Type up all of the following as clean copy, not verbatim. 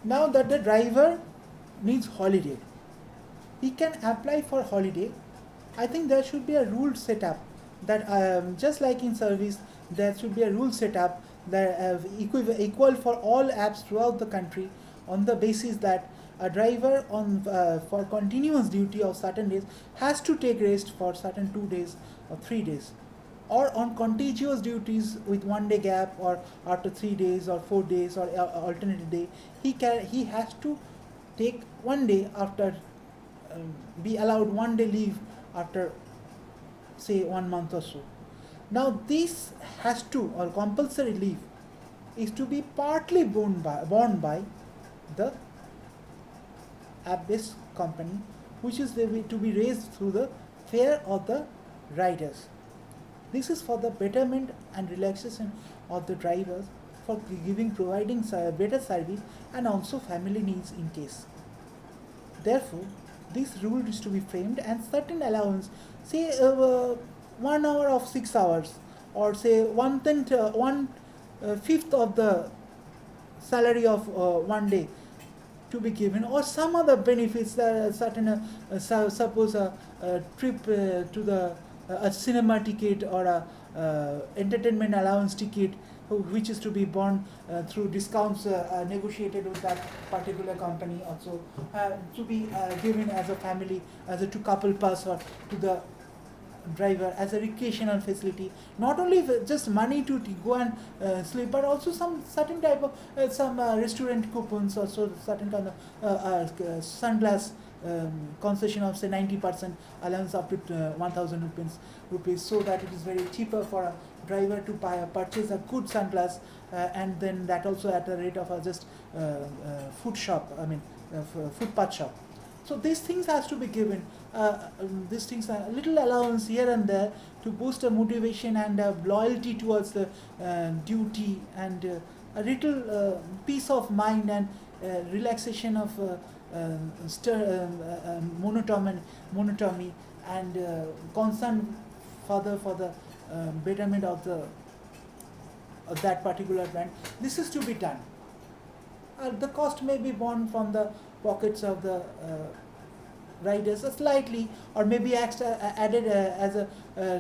Now that the driver needs holiday, he can apply for holiday. I think there should be a rule set up that just like in service, there should be a rule set up that equal for all apps throughout the country, on the basis that a driver on for continuous duty of certain days has to take rest for certain 2 days or 3 days, or on contiguous duties with 1 day gap, or after 3 days or 4 days or alternate day, he has to take 1 day after, be allowed 1 day leave after say 1 month or so. Now this has to, or compulsory leave is to be partly borne by the app-based company, which is to be raised through the fare of the riders. This is for the betterment and relaxation of the drivers, for providing better service and also family needs in case. Therefore, this rule is to be framed, and certain allowance, say 1 hour of 6 hours, or say one fifth of the salary of 1 day to be given, or some other benefits that certain suppose a trip to the a cinema ticket, or a entertainment allowance ticket, which is to be borne through discounts negotiated with that particular company, also to be given as a family, as a two couple pass, or to the driver as a recreational facility. Not only just money to go and sleep, but also some certain type of some restaurant coupons, also certain kind of sunglass concession of say 90% allowance up to 1000 rupees, so that it is very cheaper for a driver to purchase a good sunglass, and then that also at the rate of just food shop, I mean footpath shop. So these things has to be given. These things are a little allowance here and there to boost a motivation and loyalty towards the duty, and a little peace of mind and relaxation of monotony, and concern further for the betterment of that particular brand. This is to be done. The cost may be borne from the pockets of the riders slightly, or maybe added as a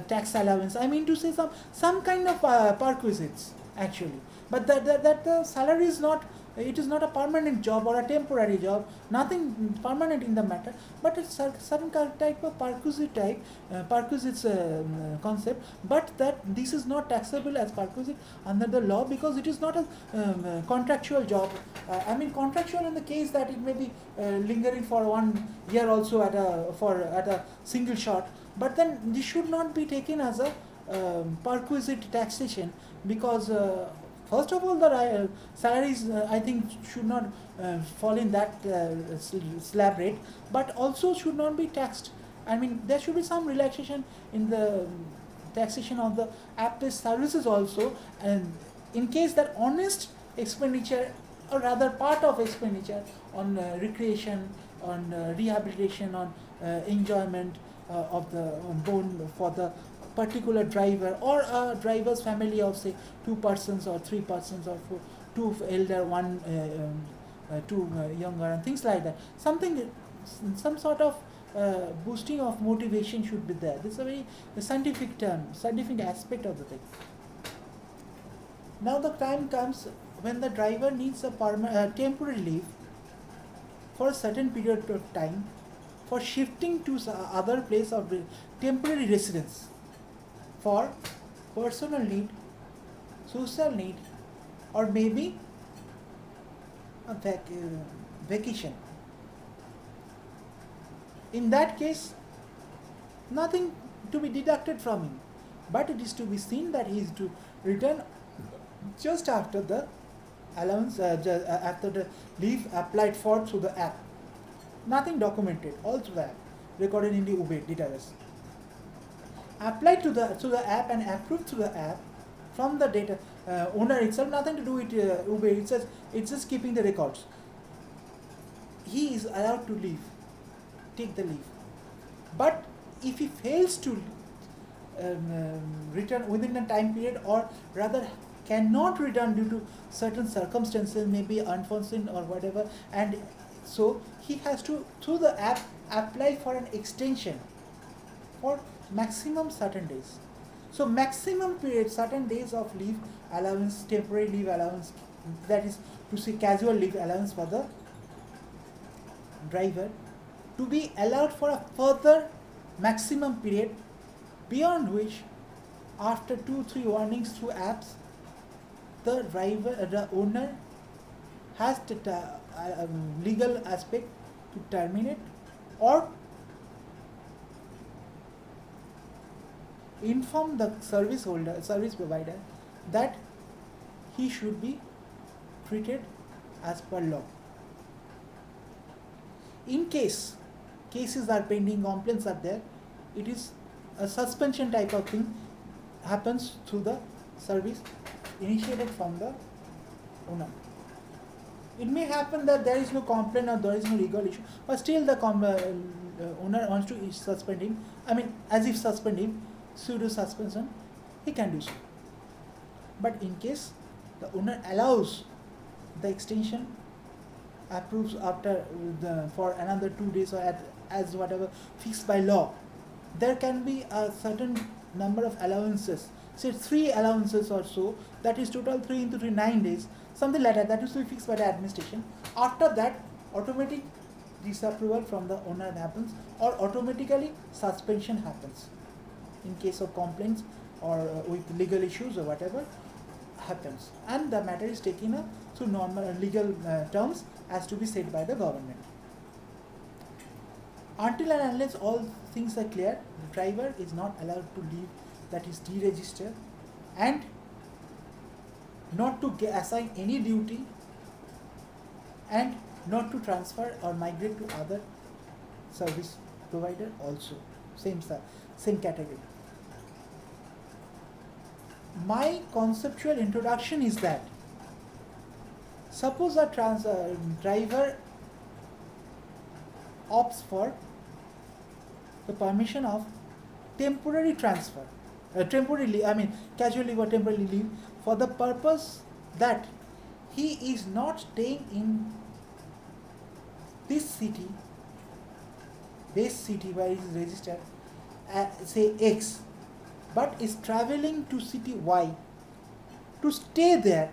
tax allowance. I mean to say some kind of perquisites actually, but that the salary is not. It is not a permanent job or a temporary job. Nothing permanent in the matter, but it's a certain type of perquisites concept. But that this is not taxable as perquisite under the law, because it is not a contractual job. I mean contractual in the case that it may be lingering for 1 year also at a single shot. But then this should not be taken as a perquisite taxation, because first of all, the salaries I think should not fall in that slab rate, but also should not be taxed. I mean, there should be some relaxation in the taxation of the app-based services also, and in case that honest expenditure, or rather part of expenditure on recreation, on rehabilitation, on enjoyment of the bone for the particular driver, or a driver's family of say 2 persons or 3 persons, or two elder, two younger, and things like that. Some sort of boosting of motivation should be there. This is a very scientific term, scientific aspect of the thing. Now the time comes when the driver needs a temporary leave for a certain period of time, for shifting to other place of temporary residence, for personal need, social need, or maybe a vacation. In that case, nothing to be deducted from him, but it is to be seen that he is to return just after the allowance, after the leave applied for through the app. Nothing documented, all through the app, recorded in the Uber database. Applied to the app and approved through the app from the data owner itself. Nothing to do with Uber. It's just keeping the records. He is allowed to leave, take the leave. But if he fails to return within a time period, or rather cannot return due to certain circumstances, maybe unforeseen or whatever, and so he has to, through the app, apply for an extension for maximum certain days. So maximum period, certain days of leave allowance, temporary leave allowance, that is to say casual leave allowance for the driver, to be allowed for a further maximum period, beyond which, after 2-3 warnings through apps, the owner has the legal aspect to terminate or inform the service provider that he should be treated as per law. In case cases are pending, complaints are there, it is a suspension type of thing happens through the service initiated from the owner. It may happen that there is no complaint or there is no legal issue, but still the owner wants to suspend him. I mean, as if suspend him, pseudo suspension, he can do so. But in case the owner allows the extension, approves after for another 2 days or as whatever fixed by law, there can be a certain number of allowances, say 3 allowances or so, that is total 3 into 3, 9 days, something like that, that is to be fixed by the administration. After that, automatic disapproval from the owner happens, or automatically suspension happens in case of complaints or with legal issues or whatever happens, and the matter is taken up through normal legal terms as to be said by the government. Until and unless all things are clear, the driver is not allowed to leave, that is deregister, and not to assign any duty, and not to transfer or migrate to other service provider also, same category. My conceptual introduction is that suppose a driver opts for the permission of temporary transfer, casual leave or temporary leave, for the purpose that he is not staying in this city, base city where he is registered, say X, but is traveling to city Y to stay there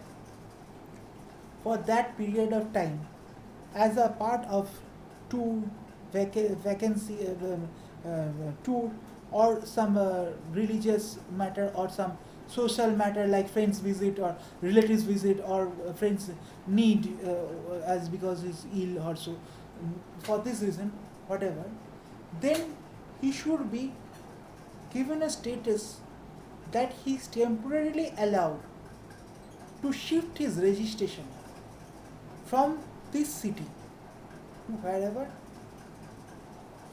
for that period of time as a part of tour, vacancy tour, or some religious matter or some social matter like friends visit or relatives visit or friends need as because he's ill or so, for this reason whatever, then he should be given a status that he is temporarily allowed to shift his registration from this city to wherever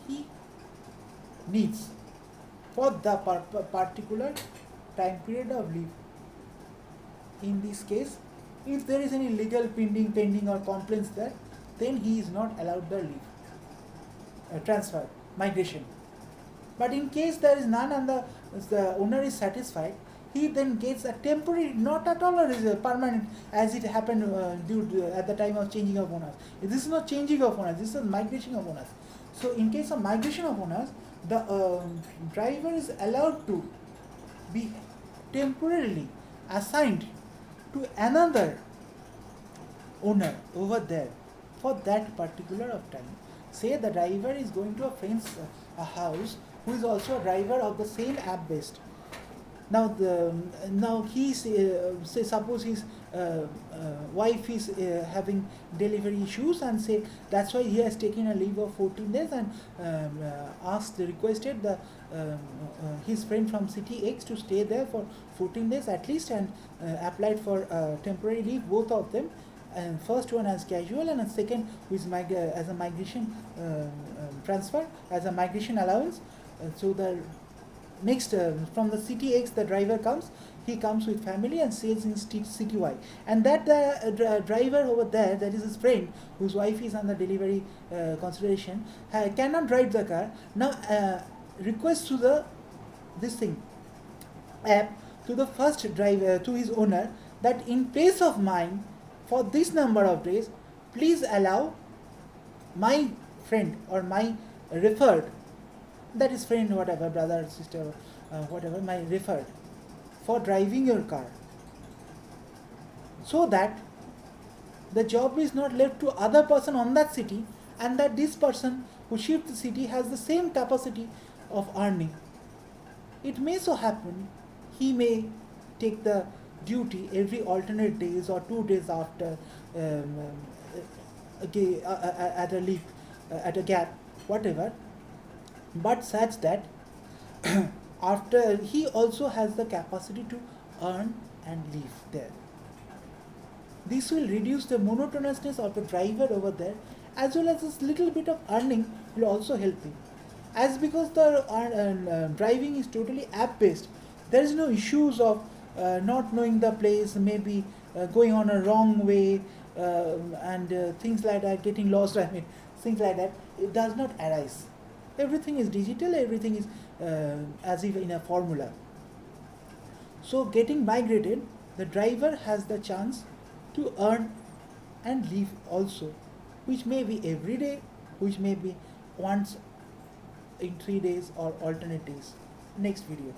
he needs for the particular time period of leave. In this case, if there is any legal pending or complaints there, then he is not allowed the leave, transfer, migration. But in case there is none and the owner is satisfied, he then gets a temporary, not at all a permanent, as it happened at the time of changing of owners. This is not changing of owners, this is migration of owners. So in case of migration of owners, the driver is allowed to be temporarily assigned to another owner over there for that particular of time. Say the driver is going to a friend's house who is also a driver of the same app based. Now he's say suppose his wife is having delivery issues, and say that's why he has taken a leave of 14 days and requested his friend from city X to stay there for 14 days at least, and applied for temporary leave, both of them, and first one as casual and a second who is as a migration transfer, as a migration allowance. So the next from the city X the driver comes, he comes with family and stays in city Y, and that driver over there, that is his friend whose wife is under delivery consideration, cannot drive the car. Now request to the app to the first driver, to his owner, that in place of mine, for this number of days, please allow my friend or my referred, that is friend, whatever, brother, sister, whatever, my referred, for driving your car, so that the job is not left to other person on that city, and that this person who shifts the city has the same capacity of earning. It may so happen he may take the duty every alternate days or 2 days after, at a leap, at a gap, whatever, but such that after he also has the capacity to earn and live there. This will reduce the monotonousness of the driver over there, as well as this little bit of earning will also help him. As because the driving is totally app based, there is no issues of not knowing the place, maybe going on a wrong way, and things like that, getting lost. I mean, things like that. It does not arise. Everything is digital. Everything is as if in a formula. So, getting migrated, the driver has the chance to earn and live also, which may be every day, which may be once in 3 days or alternate days. Next video.